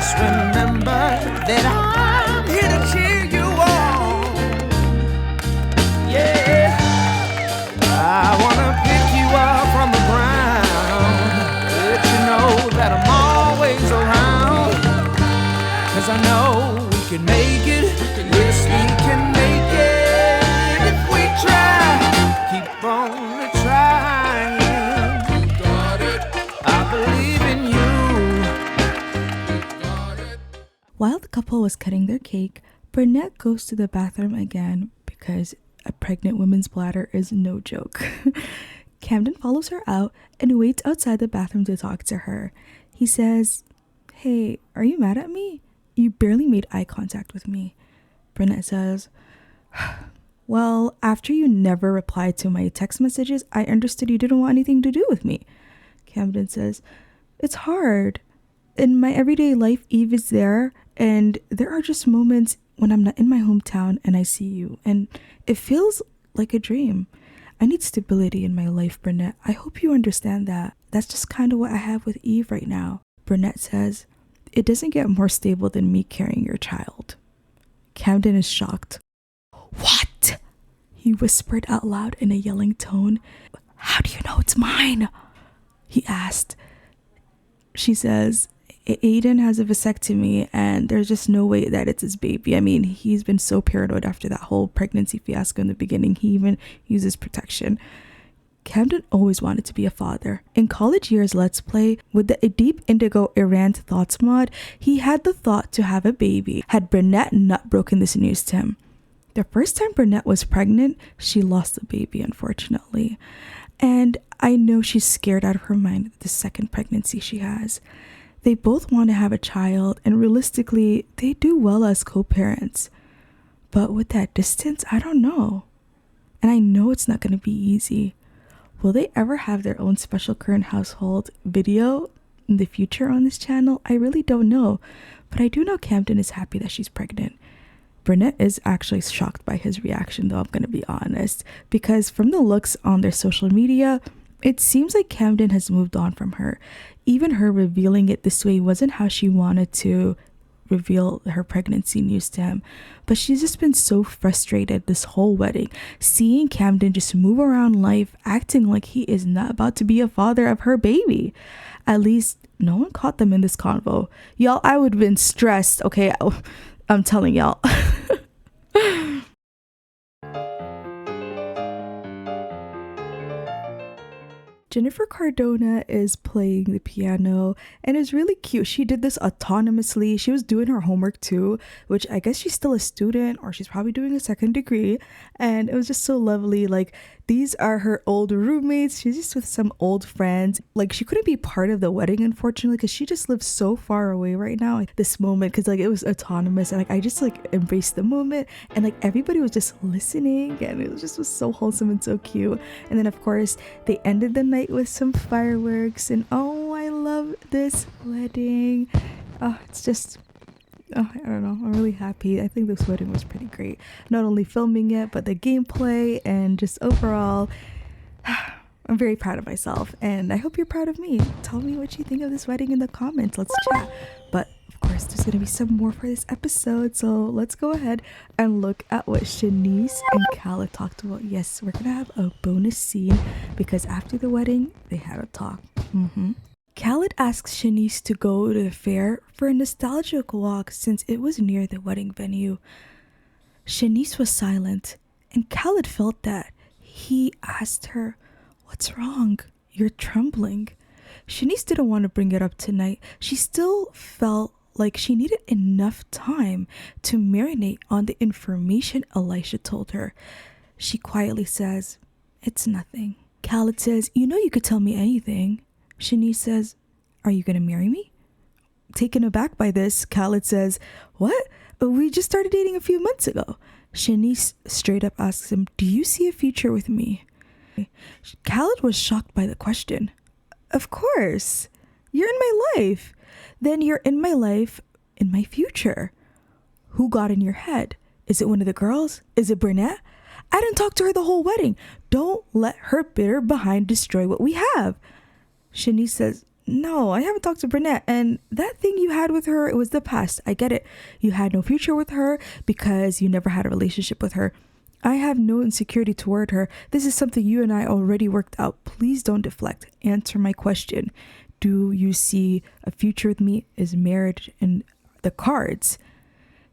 Just remember that I'm here to cheer you on. Yeah, I wanna pick you up from the ground, let you know that I'm always around. 'Cause I know we can make it, yes we can make it if we try. Keep on trying. You got it. I believe in you. You got it. While the couple was cutting their cake, Burnett goes to the bathroom again because a pregnant woman's bladder is no joke. Camden follows her out and waits outside the bathroom to talk to her. He says, "Hey, are you mad at me? You barely made eye contact with me." Burnett says, "Well, after you never replied to my text messages, I understood you didn't want anything to do with me." Camden says, "It's hard. In my everyday life, Eve is there, and there are just moments when I'm not in my hometown and I see you, and it feels like a dream. I need stability in my life, Burnett. I hope you understand that. That's just kind of what I have with Eve right now." Burnett says, "It doesn't get more stable than me carrying your child." Camden is shocked. "What?" he whispered out loud in a yelling tone. "How do you know it's mine?" he asked. She says, "Aiden has a vasectomy and there's just no way that it's his baby. I mean, he's been so paranoid after that whole pregnancy fiasco in the beginning. He even uses protection." Camden always wanted to be a father. In college years Let's Play, with the Deep Indigo Iran Thoughts mod, he had the thought to have a baby, had Burnett not broken this news to him. The first time Burnett was pregnant, she lost the baby, unfortunately. And I know she's scared out of her mind with the second pregnancy she has. They both want to have a child, and realistically, they do well as co-parents. But with that distance, I don't know. And I know it's not going to be easy. Will they ever have their own special current household video in the future on this channel? I really don't know. But I do know Camden is happy that she's pregnant. Burnett is actually shocked by his reaction, though, I'm going to be honest. Because from the looks on their social media, it seems like Camden has moved on from her. Even her revealing it this way wasn't how she wanted to reveal her pregnancy news to him. But she's just been so frustrated this whole wedding, seeing Camden just move around life, acting like he is not about to be a father of her baby. At least no one caught them in this convo. Y'all, I would have been stressed, okay? I'm telling y'all. Jennifer Cardona is playing the piano and is really cute. She did this autonomously. She was doing her homework too, which I guess she's still a student or she's probably doing a second degree. And it was just so lovely. Like, these are her old roommates. She's just with some old friends. Like, she couldn't be part of the wedding, unfortunately, because she just lives so far away right now. Like, this moment, because like it was autonomous, and like I just like embraced the moment, and like everybody was just listening, and it was so wholesome and so cute. And then of course they ended the night with some fireworks, and oh, I love this wedding. Oh, it's just, oh, I don't know, I'm really happy. I think this wedding was pretty great, not only filming it but the gameplay, and just overall I'm very proud of myself, and I hope you're proud of me. Tell me what you think of this wedding in the comments. Let's chat. But of course there's gonna be some more for this episode, so let's go ahead and look at what Shanice and Khaled talked about. Yes, we're gonna have a bonus scene because after the wedding they had a talk. Khaled asks Shanice to go to the fair for a nostalgic walk since it was near the wedding venue. Shanice was silent, and Khaled felt that. He asked her, "What's wrong? You're trembling." Shanice didn't want to bring it up tonight. She still felt like she needed enough time to marinate on the information Elisha told her. She quietly says, "It's nothing." Khaled says, "You know you could tell me anything." Shanice says, "Are you gonna marry me?" Taken aback by this, Khaled says, "What? We just started dating a few months ago." Shanice straight up asks him, "Do you see a future with me?" Khaled was shocked by the question. "Of course. You're in my life. Then you're in my life, in my future. Who got in your head? Is it one of the girls? Is it Burnett? I didn't talk to her the whole wedding. Don't let her bitter behind destroy what we have." Shanice says, no, I haven't talked to Brunette. And that thing you had with her, it was the past. I get it. You had no future with her because you never had a relationship with her. I have no insecurity toward her. This is something you and I already worked out. Please don't deflect. Answer my question. Do you see a future with me? Is marriage in the cards?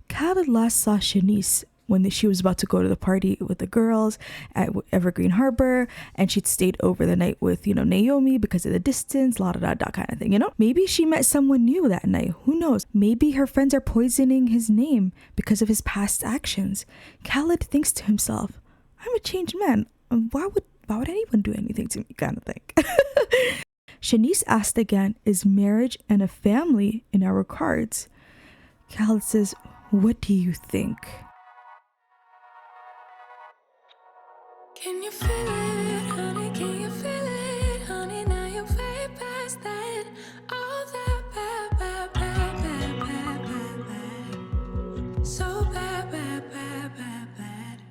Khaled last saw Shanice when she was about to go to the party with the girls at Evergreen Harbor, and she'd stayed over the night with, Naomi because of the distance, la da da da kind of thing, Maybe she met someone new that night. Who knows? Maybe her friends are poisoning his name because of his past actions. Khaled thinks to himself, I'm a changed man. Why would anyone do anything to me kind of thing? Shanice asked again, is marriage and a family in our cards? Khaled says, what do you think? Can you feel it, honey? Can you feel it, honey? Now you're way past that. All that bad, bad, bad, bad, bad, bad, bad. So bad, bad, bad, bad, bad.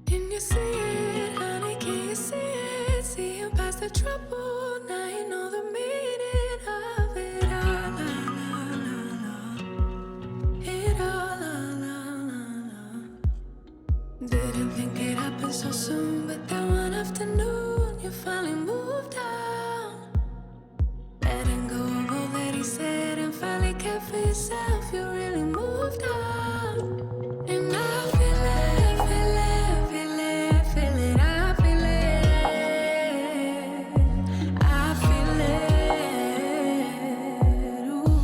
Can you see it, honey? Can you see it? See you past the trouble. Now you know the meaning of it all. La, la, la, la. It all, la, la, la, la. Didn't think it happened so soon, but that one afternoon you finally moved on. Letting go of all that he said and finally cared for yourself. You really moved on. And I feel it, feel it, feel it, feel it. I feel it, I feel it. Ooh.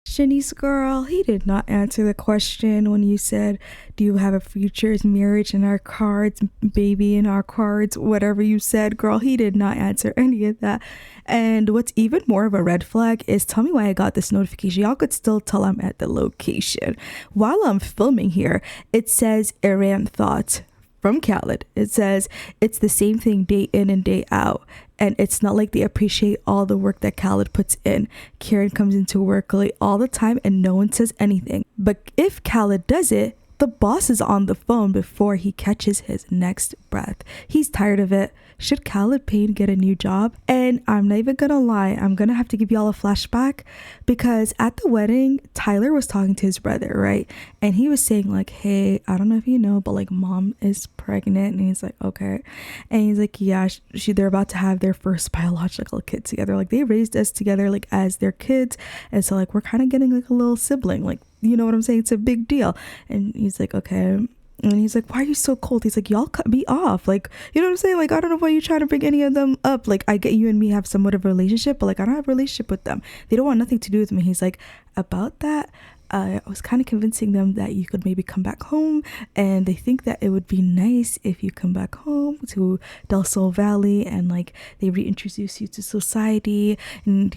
Shanice girl, he did not answer the question when you said, do you have a future? Is marriage in our cards, baby in our cards, whatever you said, girl. He did not answer any of that. And what's even more of a red flag is, tell me why I got this notification. Y'all could still tell I'm at the location. While I'm filming here, it says Iran thoughts from Khaled. It says it's the same thing day in and day out. And it's not like they appreciate all the work that Khaled puts in. Karen comes into work late all the time and no one says anything. But if Khaled does it, the boss is on the phone before he catches his next breath. He's tired of it. Should Khaled Payne get a new job? And I'm not even gonna lie, I'm gonna have to give y'all a flashback, because at the wedding, Tyler was talking to his brother, right? And he was saying like, hey, I don't know if you know, but like mom is pregnant. And he's like, okay. And he's like, yeah, they're about to have their first biological kid together. Like they raised us together like as their kids. And so like we're kind of getting like a little sibling, like, you know what I'm saying? It's a big deal. And he's like, okay. And he's like, why are you so cold? He's like, y'all cut me off. Like, you know what I'm saying? Like, I don't know why you're trying to bring any of them up. Like, I get you and me have somewhat of a relationship, but like, I don't have a relationship with them. They don't want nothing to do with me. He's like, about that, I was kind of convincing them that you could maybe come back home, and they think that it would be nice if you come back home to Del Sol Valley and like they reintroduce you to society. And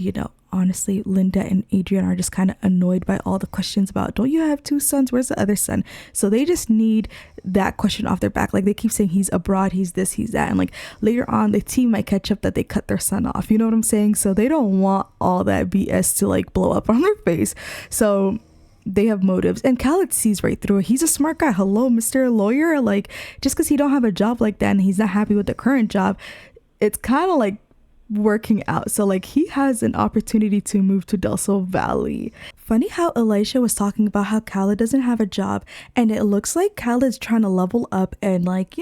honestly, Linda and Adrian are just kind of annoyed by all the questions about, don't you have two sons? Where's the other son? So they just need that question off their back. Like they keep saying he's abroad, he's this, he's that. And like later on, the team might catch up that they cut their son off. You know what I'm saying? So they don't want all that BS to like blow up on their face. So they have motives, and Khaled sees right through it. He's a smart guy. Hello, Mr. Lawyer. Like just because he don't have a job like that and he's not happy with the current job, it's kind of like working out. So like he has an opportunity to move to Del Sol Valley. Funny how Elisha was talking about how Khaled doesn't have a job, and it looks like Khaled's trying to level up and like,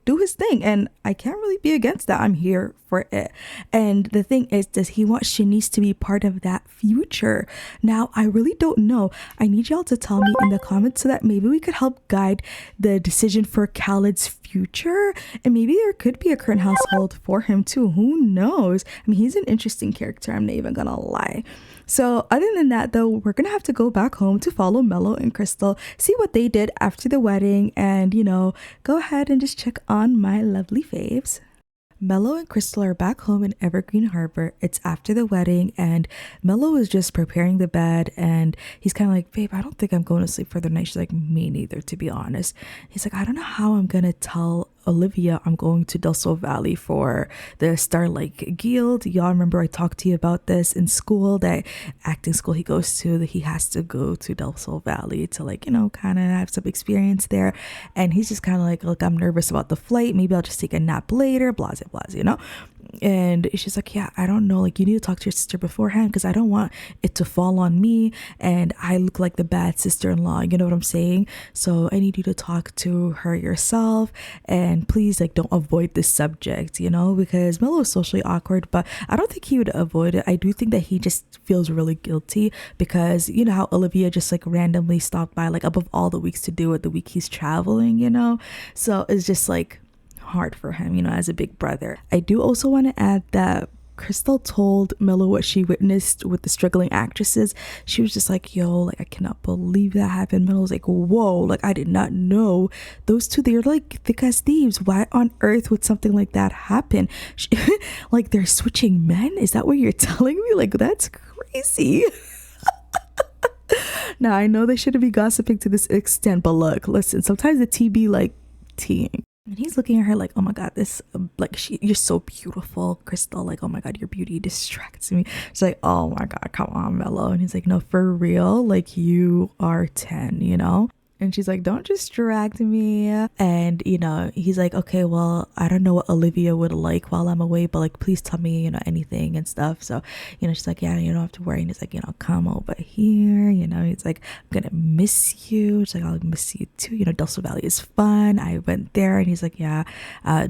do his thing. And I can't really be against that. I'm here for it. And the thing is, does he want Shanice to be part of that future? Now, I really don't know. I need y'all to tell me in the comments so that maybe we could help guide the decision for Khaled's future. And maybe there could be a current household for him too. Who knows? I mean, he's an interesting character. I'm not even gonna lie. So other than that though, we're gonna have to go back home to follow Melo and Krystle, see what they did after the wedding, and go ahead and just check on my lovely faves. Melo and Krystle are back home in Evergreen Harbor. It's after the wedding, and Melo is just preparing the bed, and he's kind of like, babe, I don't think I'm going to sleep for the night. She's like, me neither, to be honest. He's like, I don't know how I'm gonna tell Olivia I'm going to Del Sol Valley for the Starlight Guild. Y'all remember I talked to you about this in school, that acting school he goes to, that he has to go to Del Sol Valley to like, kind of have some experience there. And he's just kind of like, look, I'm nervous about the flight. Maybe I'll just take a nap later, blah, blah, blah, And she's like, yeah, I don't know, like you need to talk to your sister beforehand because I don't want it to fall on me and I look like the bad sister-in-law, you know what I'm saying? So I need you to talk to her yourself, and please like don't avoid this subject, you know, because Melo is socially awkward, but I don't think he would avoid it. I do think that he just feels really guilty because you know how Olivia just like randomly stopped by like above all the weeks to do it the week he's traveling, you know? So it's just like hard for him, you know, as a big brother. I do also want to add that Krystle told Melo what she witnessed with the struggling actresses. She was just like, yo, like I cannot believe that happened. Melo was like, whoa, like I did not know those two, they're like thick as thieves. Why on earth would something like that happen? Like they're switching men? Is that what you're telling me? Like that's crazy. Now I know they shouldn't be gossiping to this extent, but look, listen, sometimes the tea be like teeing. And he's looking at her like, oh my god, this like you're so beautiful, Krystle, like oh my god, your beauty distracts me. She's like, oh my god, come on, Melo. And he's like, no, for real, like you are 10, you know? And she's like, don't distract me. And, you know, he's like, okay, well, I don't know what Olivia would like while I'm away, but like, please tell me, you know, anything and stuff. So, you know, she's like, yeah, you don't have to worry. And he's like, you know, come over here. You know, he's like, I'm gonna miss you. She's like, I'll miss you too. You know, Dulce Valley is fun. I went there. And he's like, yeah,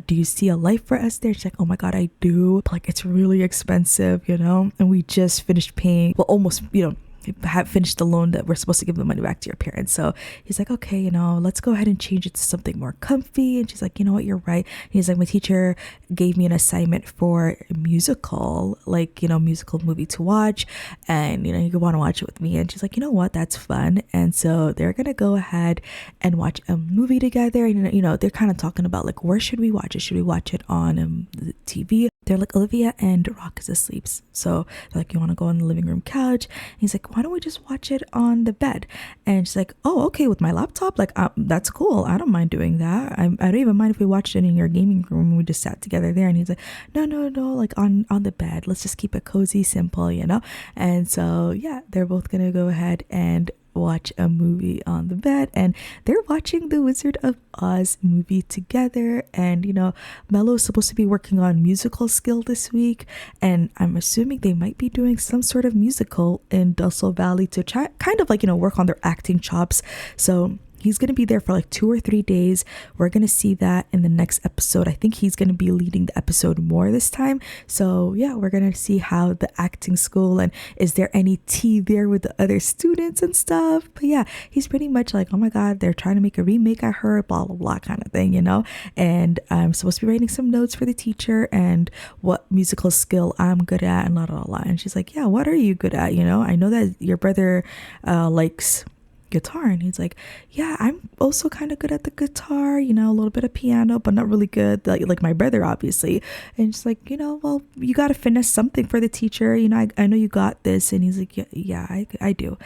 do you see a life for us there? She's like, oh my God, I do. But like, it's really expensive, you know? And we just finished paying, well, almost, you know, have finished the loan that we're supposed to give the money back to your parents. So he's like, okay, you know, let's go ahead and change it to something more comfy. And she's like, you know what, you're right. And he's like, my teacher gave me an assignment for a musical, like, you know, musical movie to watch, and you know, you want to watch it with me. And she's like, you know what, that's fun. And so they're gonna go ahead and watch a movie together. And you know, they're kind of talking about like, where should we watch it? Should we watch it on the TV? They're like, Olivia and Rock is asleep, so they're like, you want to go on the living room couch? And he's like, why don't we just watch it on the bed? And she's like, oh, okay, with my laptop, like that's cool, I don't mind doing that. I don't even mind if we watched it in your gaming room and we just sat together there. And he's like, no, like on the bed, let's just keep it cozy, simple, you know? And so yeah, they're both gonna go ahead and watch a movie on the bed, and they're watching the Wizard of Oz movie together. And you know, Melo's supposed to be working on musical skill this week, and I'm assuming they might be doing some sort of musical in Dulce Valley to try kind of like, you know, work on their acting chops. So he's going to be there for like 2 or 3 days. We're going to see that in the next episode. I think he's going to be leading the episode more this time. So yeah, we're going to see how the acting school, and is there any tea there with the other students and stuff. But yeah, he's pretty much like, oh my God, they're trying to make a remake, I heard, blah, blah, blah kind of thing, you know? And I'm supposed to be writing some notes for the teacher and what musical skill I'm good at and blah, blah, blah. And she's like, yeah, what are you good at? You know, I know that your brother likes guitar. And he's like, yeah, I'm also kind of good at the guitar, you know, a little bit of piano, but not really good like my brother, obviously. And she's like, you know, well, you got to finesse something for the teacher, you know, I know you got this. And he's like, yeah, I do.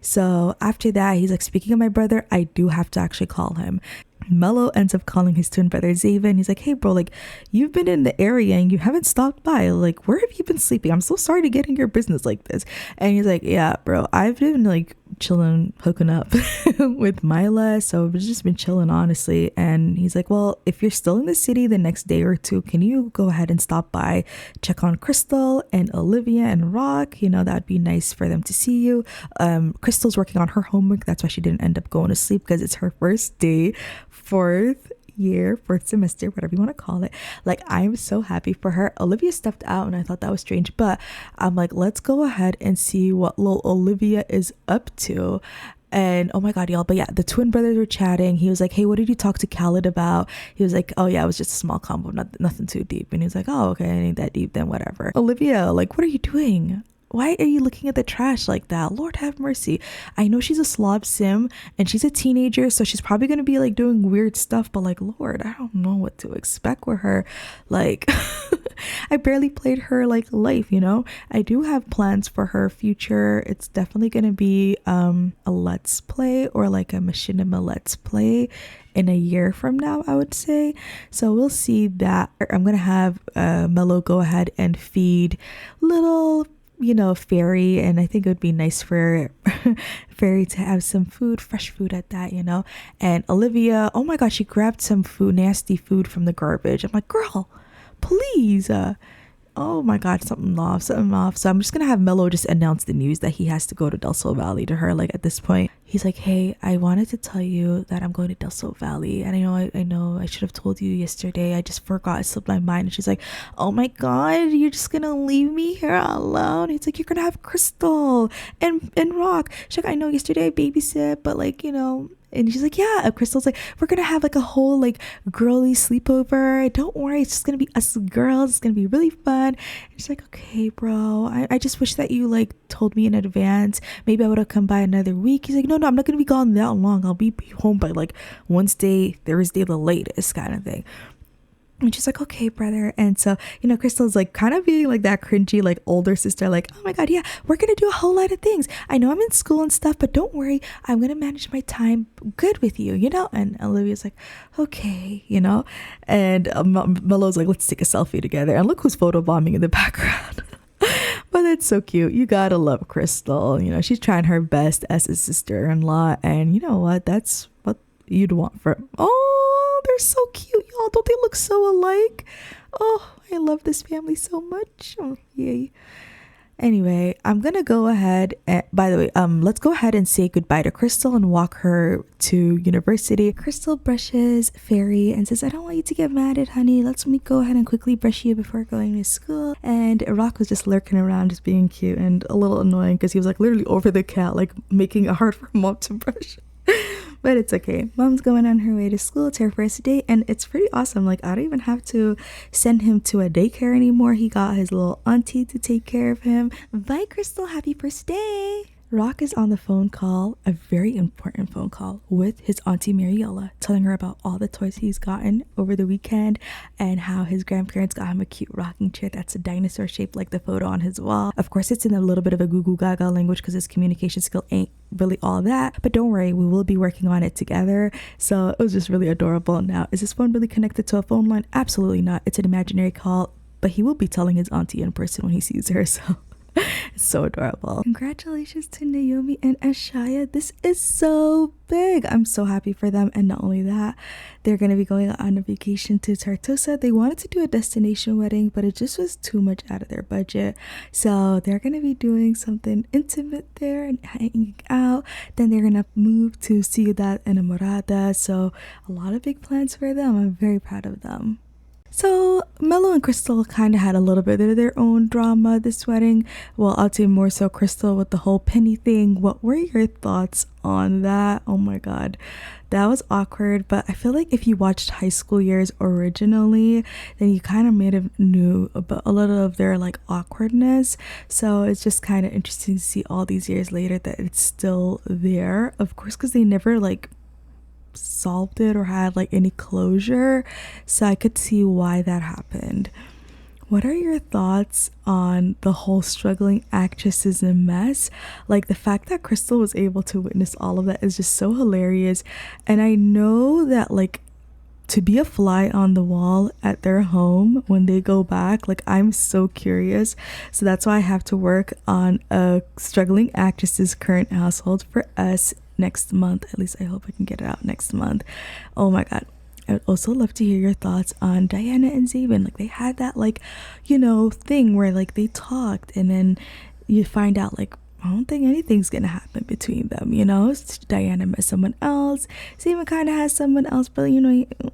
So after that, he's like, speaking of my brother, I do have to actually call him. Melo ends up calling his twin brother Zayvon. He's like, hey bro, like you've been in the area and you haven't stopped by, like where have you been sleeping? I'm so sorry to get in your business like this. And he's like, yeah bro, I've been like chilling, hooking up with Mila, so I've just been chilling, honestly. And he's like, well, if you're still in the city the next day or two, can you go ahead and stop by, check on Krystle and Olivia and Rock? You know, that'd be nice for them to see you. Krystle's working on her homework, that's why she didn't end up going to sleep, because it's her first day, fourth semester, whatever you want to call it. Like, I'm so happy for her. Olivia stepped out and I thought that was strange, but I'm like, let's go ahead and see what little Olivia is up to. And oh my God, y'all, but yeah, the twin brothers were chatting. He was like, hey, what did you talk to Khaled about? He was like, oh yeah, it was just a small combo, nothing too deep. And he was like, oh okay, it ain't that deep then, whatever. Olivia, like, what are you doing? Why are you looking at the trash like that? Lord have mercy. I know she's a slob sim and she's a teenager, so she's probably going to be like doing weird stuff, but like, Lord, I don't know what to expect with her. Like, I barely played her like life, you know? I do have plans for her future. It's definitely going to be a let's play, or like a machinima let's play in a year from now, I would say. So we'll see that. I'm going to have Melo go ahead and feed little, you know, Fairy, and I think it would be nice for Fairy to have some food, fresh food at that, you know. And Olivia, oh my God, she grabbed some food, nasty food from the garbage. I'm like, girl, please. oh my God, something off. So I'm just gonna have Melo just announce the news that he has to go to Del Sol Valley to her. Like at this point, he's like, hey, I wanted to tell you that I'm going to Del Sol Valley, and I know I should have told you yesterday. I just forgot. It slipped my mind. And she's like, oh my God, you're just gonna leave me here alone? He's like, you're gonna have Krystle and Rock. She's like, I know yesterday I babysit, but like, and she's like, yeah. Krystle's like, we're gonna have like a whole like girly sleepover. Don't worry, it's just gonna be us girls. It's gonna be really fun. And she's like, okay, bro. I just wish that you like told me in advance. Maybe I would have come by another week. He's like, no, I'm not gonna be gone that long. I'll be home by like Wednesday, Thursday, the latest kind of thing. And she's like, okay, brother. And so, Krystle's like kind of being like that cringy, like older sister, like, oh my God, yeah, we're going to do a whole lot of things. I know I'm in school and stuff, but don't worry. I'm going to manage my time good with you, And Olivia's like, okay, and Melo's like, let's take a selfie together. And look who's photobombing in the background. But it's so cute. You gotta love Krystle. She's trying her best as a sister-in-law. And you know what? That's what you'd want for... Oh, they're so cute, y'all. Don't they look so alike? Oh, I love this family so much. Oh, yay. Anyway, I'm gonna go ahead and, by the way, let's go ahead and say goodbye to Krystle and walk her to university. Krystle brushes Fairy and says, I don't want you to get mad at honey. Let me go ahead and quickly brush you before going to school. And Rock was just lurking around, just being cute and a little annoying because he was like literally over the cat, like making it hard for mom to brush. But it's okay. Mom's going on her way to school. It's her first day, and it's pretty awesome. Like, I don't even have to send him to a daycare anymore. He got his little auntie to take care of him. Bye, Krystle. Happy first day. Rock is on the phone call, a very important phone call, with his auntie Mariella, telling her about all the toys he's gotten over the weekend and how his grandparents got him a cute rocking chair that's a dinosaur shaped like the photo on his wall. Of course, it's in a little bit of a goo goo gaga language because his communication skill ain't really all that, but don't worry, we will be working on it together. So it was just really adorable. Now, is his phone really connected to a phone line? Absolutely not. It's an imaginary call, but he will be telling his auntie in person when he sees her, so it's so adorable. Congratulations to Naomi and Ashaya. This is so big. I'm so happy for them. And not only that, they're going to be going on a vacation to Tartosa. They wanted to do a destination wedding, but it just was too much out of their budget. So they're going to be doing something intimate there and hanging out. Then they're going to move to Ciudad Enamorada. So a lot of big plans for them. I'm very proud of them. So Melo and Krystle kind of had a little bit of their own drama this wedding. Well, I'd say more so Krystle with the whole penny thing. What were your thoughts on that? Oh my God, that was awkward. But I feel like if you watched High School Years originally, then you kind of might have knew about a little of their like awkwardness. So it's just kind of interesting to see all these years later that it's still there. Of course, because they never like solved it or had like any closure, so I could see why that happened. What are your thoughts on the whole struggling actress is a mess? Like the fact that Krystle was able to witness all of that is just so hilarious. And I know that like to be a fly on the wall at their home when they go back, like I'm so curious. So that's why I have to work on a struggling actress's current household for us next month. At least I hope I can get it out next month. Oh my God. I would also love to hear your thoughts on Diana and Zabin. Like they had that like, thing where like they talked and then you find out like, I don't think anything's gonna happen between them, Diana met someone else, Zabin kind of has someone else, but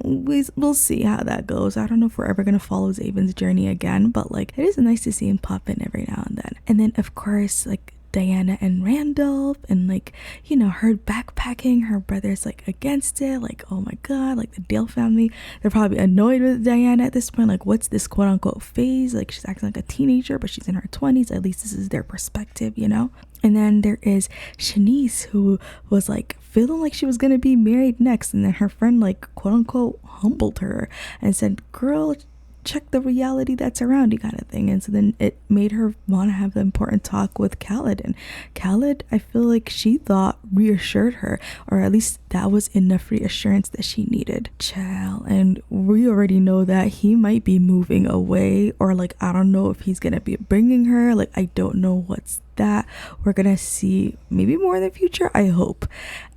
we'll see how that goes. I don't know if we're ever gonna follow Zabin's journey again, but like it is nice to see him pop in every now and then. And then of course like Diana and Randolph and like her backpacking, her brother's like against it, like oh my God, like the Dale family, they're probably annoyed with Diana at this point, like what's this quote unquote phase, like she's acting like a teenager but she's in her 20s, at least this is their perspective. And then there is Shanice, who was like feeling like she was gonna be married next, and then her friend like quote unquote humbled her and said, girl, check the reality that's around you, kind of thing. And so then it made her want to have the important talk with Khaled, and Khaled, I feel like she thought reassured her, or at least that was enough reassurance that she needed. Child, and we already know that he might be moving away, or like I don't know if he's gonna be bringing her, like I don't know what's that we're gonna see maybe more in the future, I hope.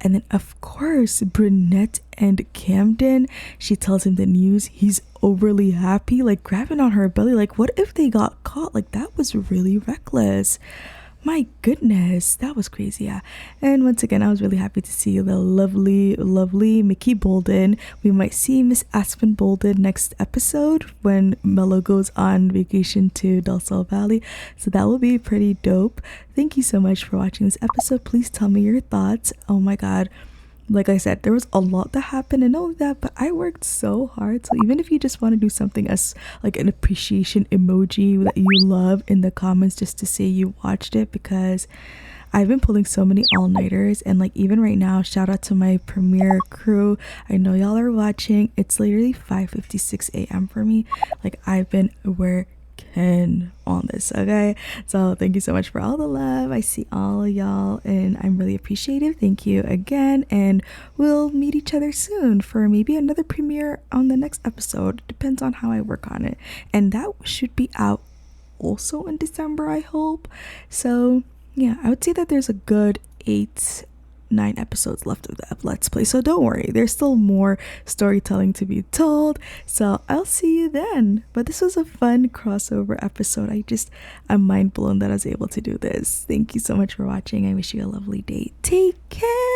And then of course Brunette and Camden, she tells him the news. He's overly happy, like grabbing on her belly, like what if they got caught? Like that was really reckless. My goodness, that was crazy. Yeah. And once again, I was really happy to see the lovely Mickey Bolden. We might see Miss Aspen Bolden next episode when Melo goes on vacation to Del Sol Valley, so that will be pretty dope. Thank you so much for watching this episode. Please tell me your thoughts. Oh my god, like I said, there was a lot that happened, and not only that, but I worked so hard. So even if you just want to do something as like an appreciation emoji that you love in the comments just to say you watched it, because I've been pulling so many all-nighters, and like even right now, shout out to my premiere crew. I know y'all are watching. It's literally 5:56 a.m. for me. Like I've been working on this, okay? So thank you so much for all the love. I see all of y'all and I'm really appreciative. Thank you again, and we'll meet each other soon for maybe another premiere on the next episode. Depends on how I work on it, and that should be out also in December, I hope. So yeah, I would say that there's a good 8-9 episodes left of the Let's Play, so don't worry, there's still more storytelling to be told. So I'll see you then. But this was a fun crossover episode. I'm mind blown that I was able to do this. Thank you so much for watching. I wish you a lovely day. Take care.